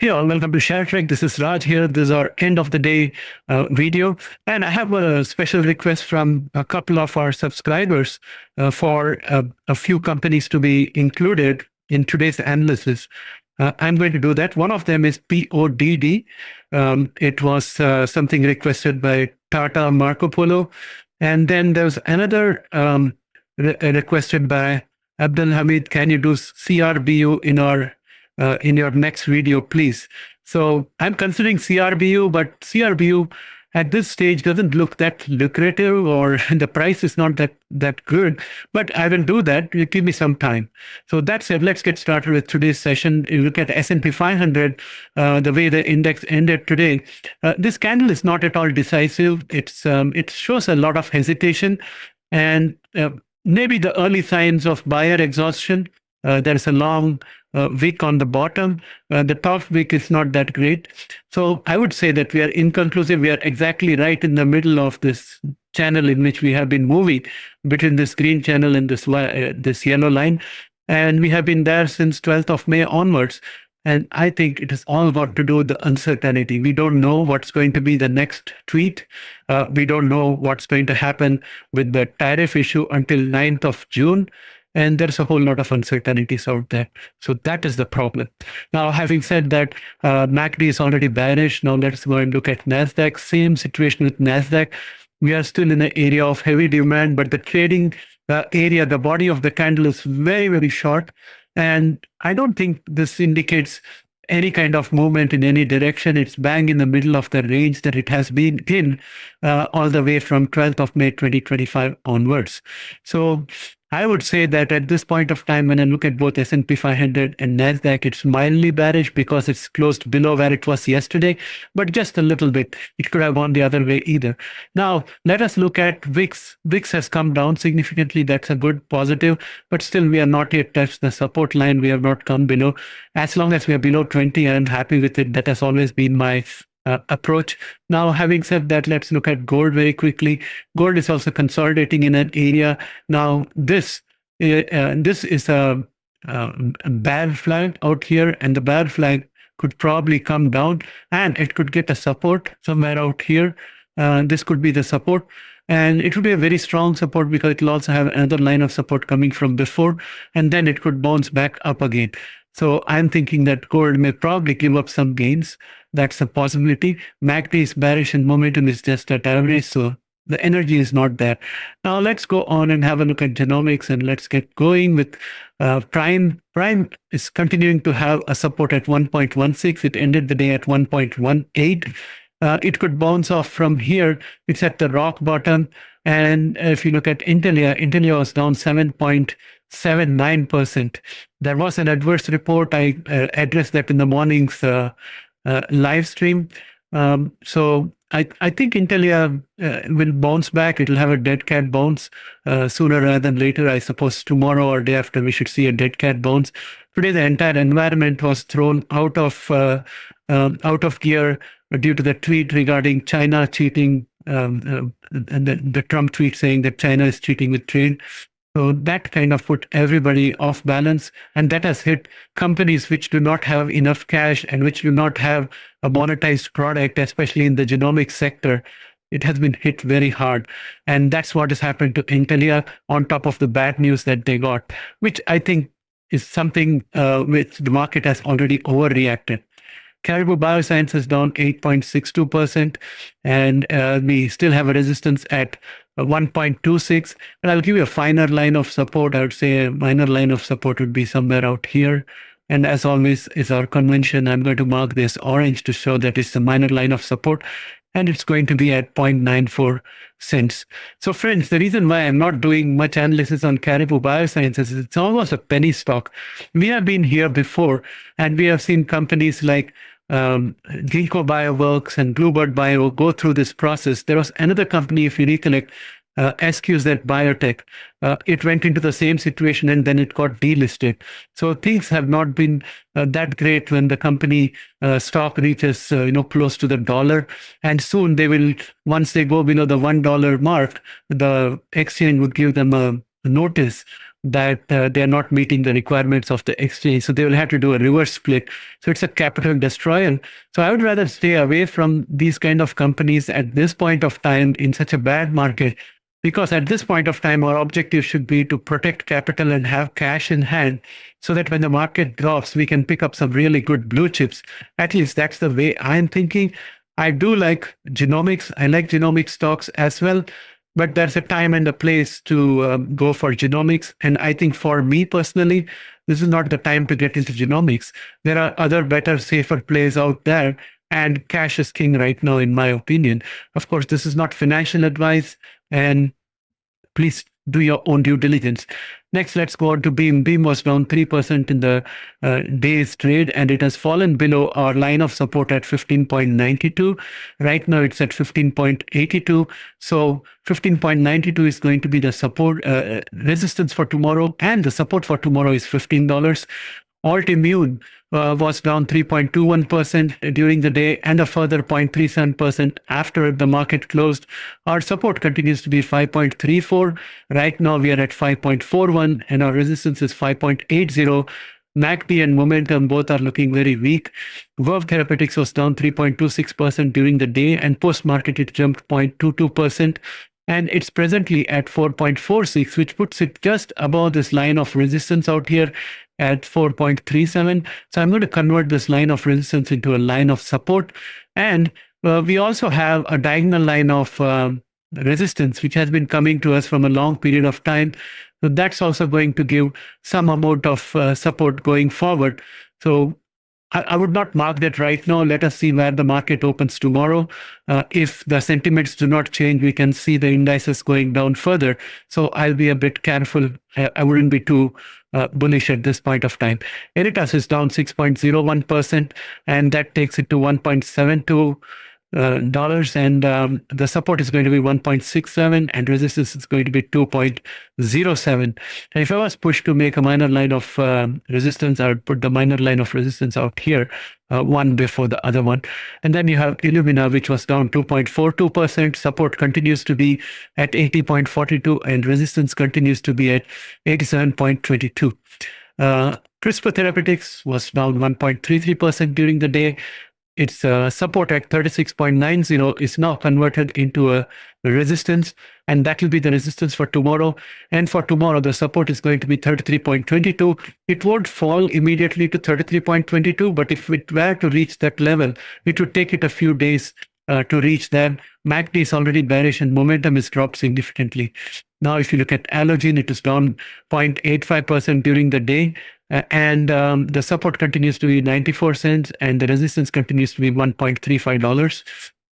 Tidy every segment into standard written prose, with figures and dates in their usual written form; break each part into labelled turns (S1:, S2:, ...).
S1: Hey all, welcome to ShareTrack. This is Raj here. This is our end of the day video. And I have a special request from a couple of our subscribers for a few companies to be included in today's analysis. I'm going to do that. One of them is PODD. It was something requested by Tata Marco Polo. And then there's another requested by Abdul Hamid. Can you do CRBU in your next video, please? So I'm considering CRBU, but CRBU at this stage doesn't look that lucrative, or the price is not that good, but I will do that. You give me some time. So that's it. Let's get started with today's session. You look at S&P 500, the way the index ended today. This candle is not at all decisive. It shows a lot of hesitation and maybe the early signs of buyer exhaustion. There is a long wick on the bottom. The top wick is not that great. So I would say that we are inconclusive. We are exactly right in the middle of this channel in which we have been moving, between this green channel and this yellow line. And we have been there since 12th of May onwards. And I think it is all got to do with the uncertainty. We don't know what's going to be the next tweet. We don't know what's going to happen with the tariff issue until 9th of June. And there's a whole lot of uncertainties out there. So that is the problem. Now, having said that, MACD is already bearish. Now let's go and look at NASDAQ. Same situation with NASDAQ. We are still in an area of heavy demand, but the trading area, the body of the candle is very, very short. And I don't think this indicates any kind of movement in any direction. It's bang in the middle of the range that it has been in all the way from 12th of May 2025 onwards. So I would say that at this point of time, when I look at both S&P 500 and NASDAQ, it's mildly bearish because it's closed below where it was yesterday, but just a little bit. It could have gone the other way either. Now, let us look at VIX. VIX has come down significantly. That's a good positive, but still we are not yet touched the support line. We have not come below. As long as we are below 20, I'm happy with it. That has always been my approach. Now, having said that, let's look at gold very quickly. Gold is also consolidating in an area. Now, this is a bear flag out here, and the bear flag could probably come down, and it could get a support somewhere out here. This could be the support. And it would be a very strong support because it will also have another line of support coming from before, and then it could bounce back up again. So I'm thinking that gold may probably give up some gains. That's a possibility. MACD is bearish and momentum is just at average, so the energy is not there. Now let's go on and have a look at genomics, and let's get going with Prime. Prime is continuing to have a support at 1.16. It ended the day at 1.18. It could bounce off from here. It's at the rock bottom. And if you look at Intelia was down 7.79%. There was an adverse report. I addressed that in the morning's live stream. So I think Intelia will bounce back. It'll have a dead cat bounce sooner rather than later. I suppose tomorrow or day after we should see a dead cat bounce. Today, the entire environment was thrown out of gear due to the tweet regarding China cheating, and the Trump tweet saying that China is cheating with trade. So that kind of put everybody off balance, and that has hit companies which do not have enough cash and which do not have a monetized product, especially in the genomics sector. It has been hit very hard. And that's what has happened to Intelia on top of the bad news that they got, which I think is something which the market has already overreacted. Caribou Bioscience is down 8.62%, and we still have a resistance at 1.26. But I'll give you a finer line of support. I would say a minor line of support would be somewhere out here. And as always is our convention, I'm going to mark this orange to show that it's a minor line of support, and it's going to be at 0.94 cents. So friends, the reason why I'm not doing much analysis on Caribou Biosciences is it's almost a penny stock. We have been here before, and we have seen companies like Ginkgo Bioworks and Bluebird Bio go through this process. There was another company, if you recollect, SQZ Biotech. It went into the same situation and then it got delisted. So things have not been that great when the company stock reaches close to the dollar. And soon they will, once they go below the $1 mark, the exchange would give them a notice that they are not meeting the requirements of the exchange. So they will have to do a reverse split. So it's a capital destroyer. So I would rather stay away from these kind of companies at this point of time in such a bad market, because at this point of time, our objective should be to protect capital and have cash in hand so that when the market drops, we can pick up some really good blue chips. At least that's the way I'm thinking. I do like genomics. I like genomic stocks as well, but there's a time and a place to go for genomics. And I think for me personally, this is not the time to get into genomics. There are other better, safer plays out there. And cash is king right now, in my opinion. Of course, this is not financial advice, and please do your own due diligence. Next, let's go on to Beam. Beam was down 3% in the day's trade, and it has fallen below our line of support at 15.92. Right now, it's at 15.82. So 15.92 is going to be the support resistance for tomorrow, and the support for tomorrow is $15. Altimmune was down 3.21% during the day and a further 0.37% after the market closed. Our support continues to be 5.34. Right now we are at 5.41 and our resistance is 5.80. MACD and momentum both are looking very weak. Verve Therapeutics was down 3.26% during the day, and post-market it jumped 0.22%. And it's presently at 4.46, which puts it just above this line of resistance out here at 4.37. So I'm going to convert this line of resistance into a line of support. And we also have a diagonal line of resistance, which has been coming to us from a long period of time. So that's also going to give some amount of support going forward. So I would not mark that right now. Let us see where the market opens tomorrow. If the sentiments do not change, we can see the indices going down further. So I'll be a bit careful. I wouldn't be too bullish at this point of time. Editas is down 6.01%, and that takes it to $1.72. And the support is going to be 1.67 and resistance is going to be 2.07. And if I was pushed to make a minor line of resistance, I would put the minor line of resistance out here, one before the other one. And then you have Illumina, which was down 2.42%. Support continues to be at 80.42 and resistance continues to be at 87.22. CRISPR Therapeutics was down 1.33% during the day. Its support at 36.90 is now converted into a resistance, and that will be the resistance for tomorrow. And for tomorrow, the support is going to be 33.22. It won't fall immediately to 33.22, but if it were to reach that level, it would take it a few days to reach there. MACD is already bearish and momentum is dropped significantly. Now, if you look at Allogene, it is down 0.85% during the day. And the support continues to be 94 cents and the resistance continues to be $1.35.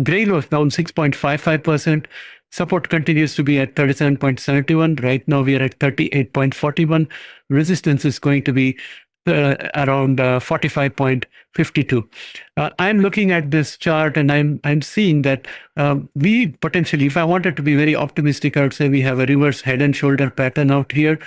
S1: Grail was down 6.55%. Support continues to be at 37.71. Right now we are at 38.41. Resistance is going to be around 45.52. I'm looking at this chart and I'm seeing that we potentially, if I wanted to be very optimistic, I would say we have a reverse head and shoulder pattern out here.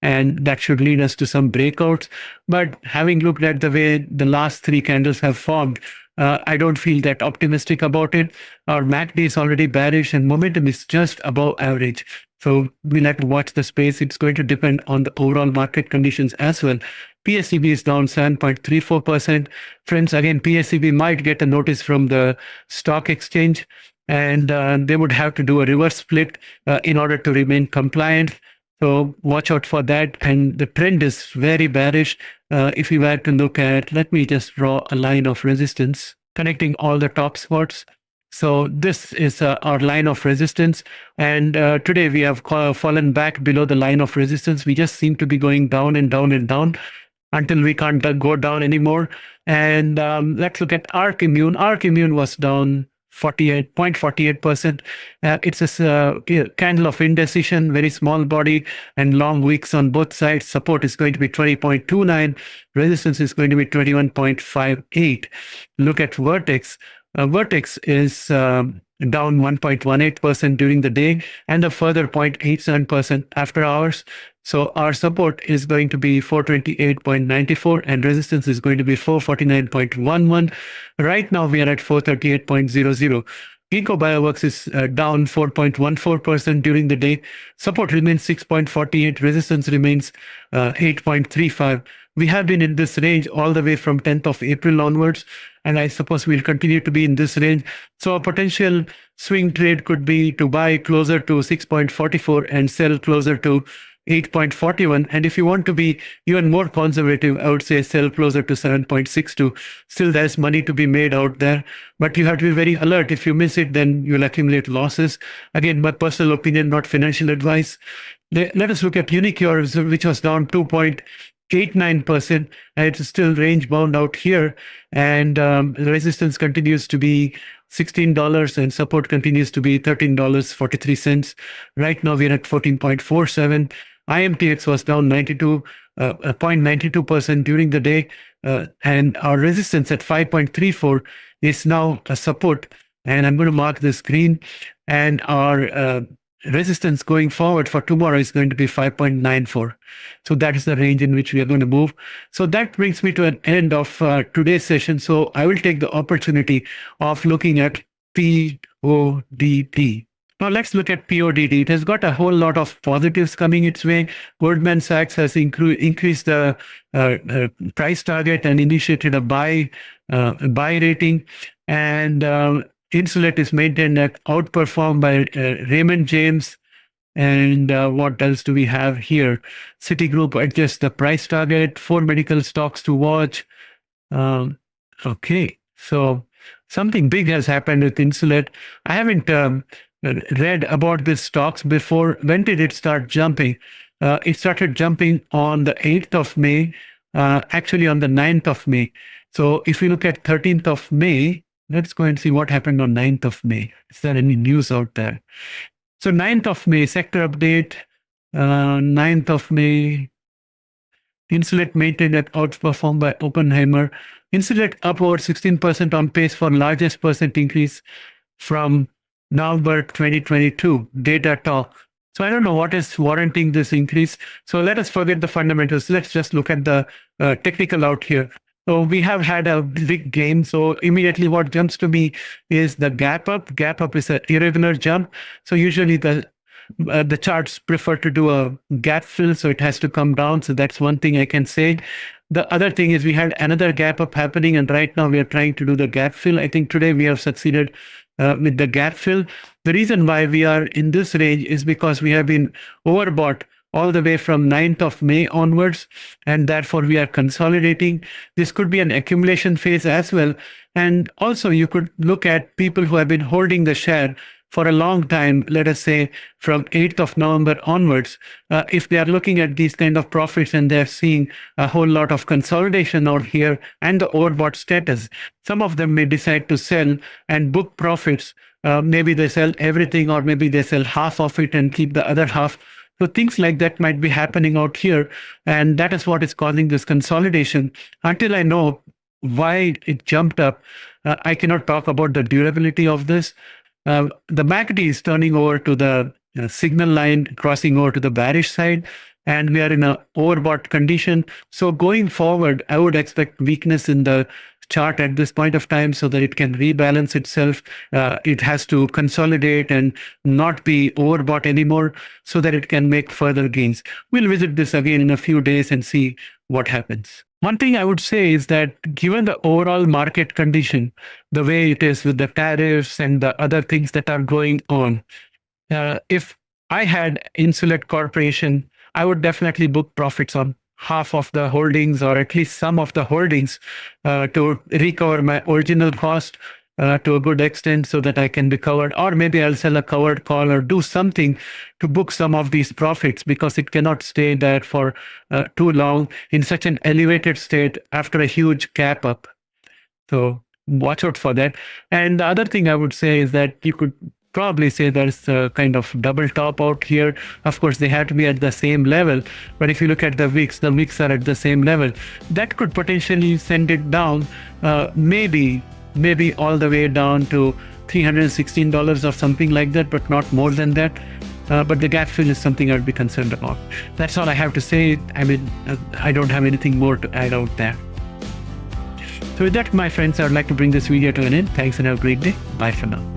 S1: And that should lead us to some breakouts. But having looked at the way the last three candles have formed, I don't feel that optimistic about it. Our MACD is already bearish and momentum is just above average. So we'll have to watch the space. It's going to depend on the overall market conditions as well. PACB is down 7.34%. Friends, again, PACB might get a notice from the stock exchange and they would have to do a reverse split in order to remain compliant. So watch out for that. And the trend is very bearish. If we were to look at, let me just draw a line of resistance connecting all the top spots. So this is our line of resistance. And today we have fallen back below the line of resistance. We just seem to be going down and down and down until we can't go down anymore. And let's look at ARC Immune. ARC Immune was down 48.48%. It's a candle of indecision, very small body and long wicks on both sides. Support is going to be 20.29. Resistance is going to be 21.58. Look at Vertex. Vertex is down 1.18% during the day and a further 0.87% after hours. So our support is going to be 428.94 and resistance is going to be 449.11. Right now we are at 438.00. Ginkgo Bioworks is down 4.14% during the day. Support remains 6.48. Resistance remains 8.35. We have been in this range all the way from 10th of April onwards, and I suppose we'll continue to be in this range. So a potential swing trade could be to buy closer to 6.44 and sell closer to 8.41. And if you want to be even more conservative, I would say sell closer to 7.62. Still, there's money to be made out there, but you have to be very alert. If you miss it, then you'll accumulate losses. Again, my personal opinion, not financial advice. Let us look at Unicure, which was down 2.89%, and it's still range bound out here. And the resistance continues to be $16 and support continues to be $13.43. Right now, we're at 14.47. IMTX was down 0.92% during the day, and our resistance at 5.34 is now a support, and I'm going to mark this green, and our resistance going forward for tomorrow is going to be 5.94. So that is the range in which we are going to move. So that brings me to an end of today's session. So I will take the opportunity of looking at PODD. Now let's look at PODD. It has got a whole lot of positives coming its way. Goldman Sachs has increased the price target and initiated a buy rating, and Insulet is maintained at outperformed by Raymond James. And what else do we have here? Citigroup adjusts the price target. 4 medical stocks to watch. Okay, so something big has happened with Insulet. I haven't read about these stocks before. When did it start jumping? It started jumping on the 8th of May, actually on the 9th of May. So if you look at 13th of May, let's go and see what happened on 9th of May. Is there any news out there? So 9th of May, sector update, 9th of May, Insulet maintained at outperformed by Oppenheimer. Insulet up over 16% on pace for largest percent increase from November 2022, data talk. So I don't know what is warranting this increase. So let us forget the fundamentals. Let's just look at the technical out here. So we have had a big gain. So immediately what jumps to me is the gap up. Gap up is an irregular jump. So usually the charts prefer to do a gap fill, so it has to come down. So that's one thing I can say. The other thing is we had another gap up happening, and right now we are trying to do the gap fill. I think today we have succeeded with the gap fill. The reason why we are in this range is because we have been overbought all the way from 9th of May onwards, and therefore we are consolidating. This could be an accumulation phase as well. And also you could look at people who have been holding the share for a long time, let us say from 8th of November onwards. If they are looking at these kind of profits and they're seeing a whole lot of consolidation out here and the overbought status, some of them may decide to sell and book profits. Maybe they sell everything, or maybe they sell half of it and keep the other half. So things like that might be happening out here, and that is what is causing this consolidation. Until I know why it jumped up, I cannot talk about the durability of this. The MACD is turning over to the signal line, crossing over to the bearish side, and we are in an overbought condition. So going forward, I would expect weakness in the chart at this point of time so that it can rebalance itself. It has to consolidate and not be overbought anymore so that it can make further gains. We'll visit this again in a few days and see what happens. One thing I would say is that given the overall market condition, the way it is with the tariffs and the other things that are going on, if I had Insulet Corporation, I would definitely book profits on half of the holdings, or at least some of the holdings, to recover my original cost to a good extent so that I can be covered. Or maybe I'll sell a covered call or do something to book some of these profits, because it cannot stay there for too long in such an elevated state after a huge gap up. So watch out for that. And the other thing I would say is that you could probably say there's a kind of double top out here. Of course, they have to be at the same level. But if you look at the wicks are at the same level. That could potentially send it down, maybe all the way down to $316 or something like that, but not more than that. But the gap fill is something I'd be concerned about. That's all I have to say. I mean, I don't have anything more to add out there. So with that, my friends, I would like to bring this video to an end. Thanks and have a great day. Bye for now.